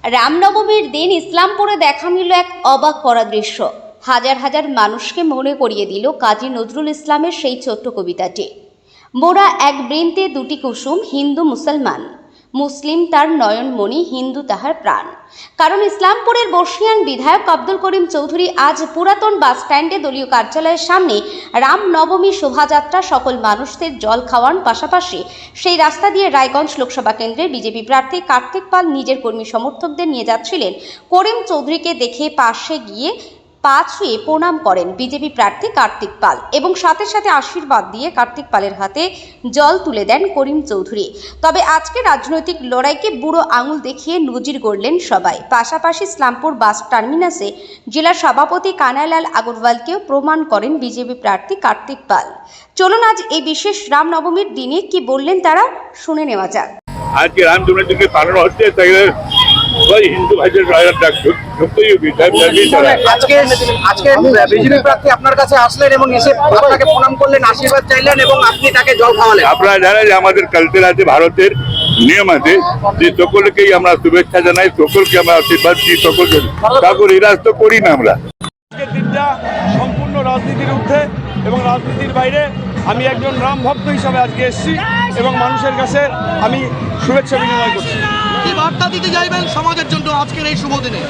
রামনবমীর দিন ইসলামপুরে দেখা মিলল এক অবাক করা দৃশ্য। হাজার হাজার মানুষকে মনে করিয়ে দিল কাজী নজরুল ইসলামের সেই ছোট্ট কবিতাটি, মোরা এক বৃন্তে দুটি কুসুম, হিন্দু মুসলমান, মুসলিম তার নয়নমণি, হিন্দু তাহার প্রাণ। কারণ ইসলামপুরের বর্ষিয়ান বিধায়ক আব্দুল করিম চৌধুরী আজ পুরাতন বাস স্ট্যান্ডে দলীয় কার্যালয়ের সামনে রামনবমী শোভাযাত্রা সকল মানুষদের জল খাওয়ান, পাশাপাশি সেই রাস্তা দিয়ে রায়গঞ্জ লোকসভা কেন্দ্রের বিজেপি প্রার্থী কার্তিক পাল নিজের কর্মী সমর্থকদের নিয়ে যাচ্ছিলেন। করিম চৌধুরীকে দেখে পাশে গিয়ে পা ছুঁয়ে প্রণাম করেন বিজেপি প্রার্থী কার্তিক পাল এবং সাথে সাথে আশীর্বাদ দিয়ে কার্তিক পালের হাতে জল তুলে দেন করিম চৌধুরী। তবে আজকে রাজনৈতিক লড়াইকে বুড়ো আঙুল দেখিয়ে নজির গড়লেন সবাই। পাশাপাশি ইসলামপুর বাস টার্মিনাসে জেলা সভাপতি কানাইলাল আগরওয়ালকেও প্রমাণ করেন বিজেপি প্রার্থী কার্তিক পাল। চলুন আজ এই বিশেষ রামনবমীর দিনে কি বললেন তারা শুনে নেওয়া যাক। আজকে রামনবমীকে পালন হচ্ছে, তাই হিন্দু ভাইদের আজকে বিজেপি প্রার্থী আপনার কাছে আসলেন এবং এসে আপনাকে প্রণাম করলেন, আশীর্বাদ চাইলেন এবং আপনি তাকে জল খাওয়ালেন। আপনারা জানেন যে আমাদের কালচার আছে, ভারতের নিয়ম আছে যে সকলকেই আমরা শুভেচ্ছা জানাই, সকলকে আমরা আশীর্বাদ দিই, সকলকে তারপর এরাজ তো করি না আমরা। আজকের দিনটা সম্পূর্ণ রাজনীতির ঊর্ধ্বে এবং রাজনীতির বাইরে। আমি একজন রাম ভক্ত হিসাবে আজকে এসেছি এবং মানুষের কাছে আমি শুভেচ্ছা বিনিময় করছি। কি বার্তা দিতে চাইবেন সমাজের জন্য আজকের এই শুভ দিনে?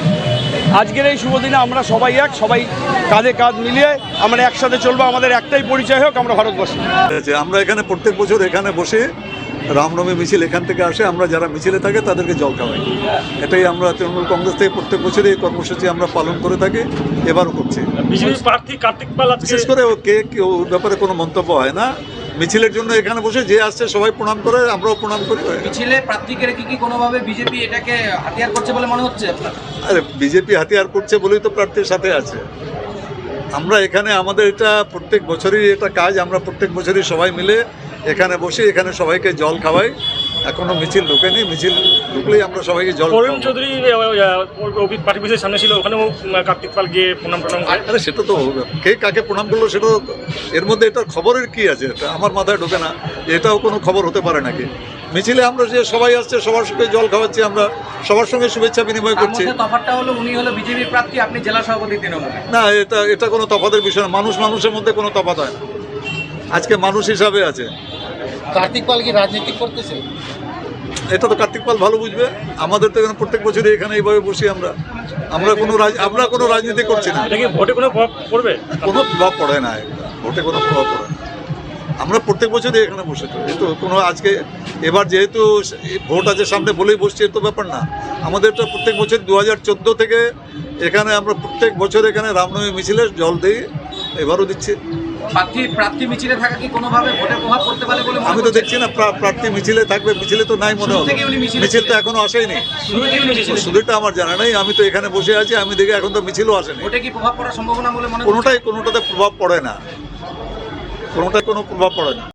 আজকের এই শুভ দিনে আমরা সবাই সবাই কাঁধে কাঁধ মিলিয়ে আমরা একসাথে চলবো। আমাদের একটাই পরিচয় হোক, আমরা ভারতবর্ষী। আমরা এখানে প্রত্যেক বছর এখানে বসে রামনবমী মিছিল এখান থেকে আসে, আমরা যারা মিছিলে থাকে তাদেরকে জল খাওয়াই। এটাই আমরা তৃণমূল কংগ্রেস থেকে প্রত্যেক বছরই এই কর্মসূচি আমরা পালন করে থাকি, এবারও করছি। বিজেপি প্রার্থী কার্তিক পাল বিশেষ করে ওর ব্যাপারে কোনো মন্তব্য হয় না। মিছিলের জন্য এখানে বসে যে আসছে সবাই প্রণাম করে, আমরাও প্রণাম করি। মিছিলে প্রার্থীকে কি কোনোভাবে বিজেপি এটাকে হাতিয়ার করছে বলে মনে হচ্ছে আপনার? আরে বিজেপি হাতিয়ার করছে বলেই তো প্রার্থীর সাথে আছে। আমরা এখানে আমাদের এটা প্রত্যেক বছরই এটা কাজ, আমরা প্রত্যেক বছরই সবাই মিলে এখানে বসে এখানে সবাইকে জল খাওয়াই। এখনো মিছিল ঢুকেনি, মিছিল ঢুকলেই আমরা সবাইকে জল। করিম চৌধুরী পার্টি অফিসের সামনে ছিল, ওখানেও কার্তিক পাল গিয়ে প্রণাম করে। আরে সেটা তো কে কাকে প্রণাম করলো সেটা এর মধ্যে এটা খবরের কি আছে? এটা আমার মাথায় ঢোকে না, এটাও কোনো খবর হতে পারে নাকি? মিছিলে আমরা যে সবাই আসছে সবার সঙ্গে জল খাওয়াচ্ছি, আমরা সবার সঙ্গে শুভেচ্ছা বিনিময় করছি। তফাৎটা হলো উনি হলো বিজেপি প্রার্থী, আপনি জেলা সভাপতি তৃণমূল। না, এটা কোনো তফাতের বিষয় না। মানুষের মধ্যে কোনো তফাৎ হয় না, আজকে মানুষ হিসাবে আছে। কার্তিক পাল কি রাজনীতি করতেছে? এটা তো কার্তিক পাল ভালো বুঝবে। আমাদের তো এখানে প্রত্যেক বছরই এখানে এইভাবে বসি আমরা কোনো রাজনীতি করছি না। ভোটে কোনো প্রভাব পড়বে? কোনো প্রভাব পড়ে না, ভোটে কোনো প্রভাব পড়ে না। আমরা প্রত্যেক বছরই এখানে বসে থাকি। তো কোনো আজকে এবার যেহেতু ভোট আছে সামনে বলেই বসছি, এর তো ব্যাপার না। আমাদের তো প্রত্যেক বছর 2014 থেকে এখানে আমরা প্রত্যেক বছর এখানে রামনবমী মিছিলে জল দিই, এবারও দিচ্ছি। প্রার্থী মিছিলে থাকা কি কোনোভাবে ভোটে প্রভাব পড়তে পারে বলে আমি তো দেখছি না প্রার্থী মিছিলে থাকবে, মিছিলে তো নাই মনে হয়। মিছিল তো এখনো আসেনি, শুরুটা আমার জানা নেই। আমি তো এখানে বসে আছি, আমি দেখি এখন তো মিছিলও আসেনি। ভোটে কি প্রভাব পড়ার সম্ভাবনা বলে মনে হয়? কোনোটাতে প্রভাব পড়ে না, কোনোটাই কোনো প্রভাব পড়ে না।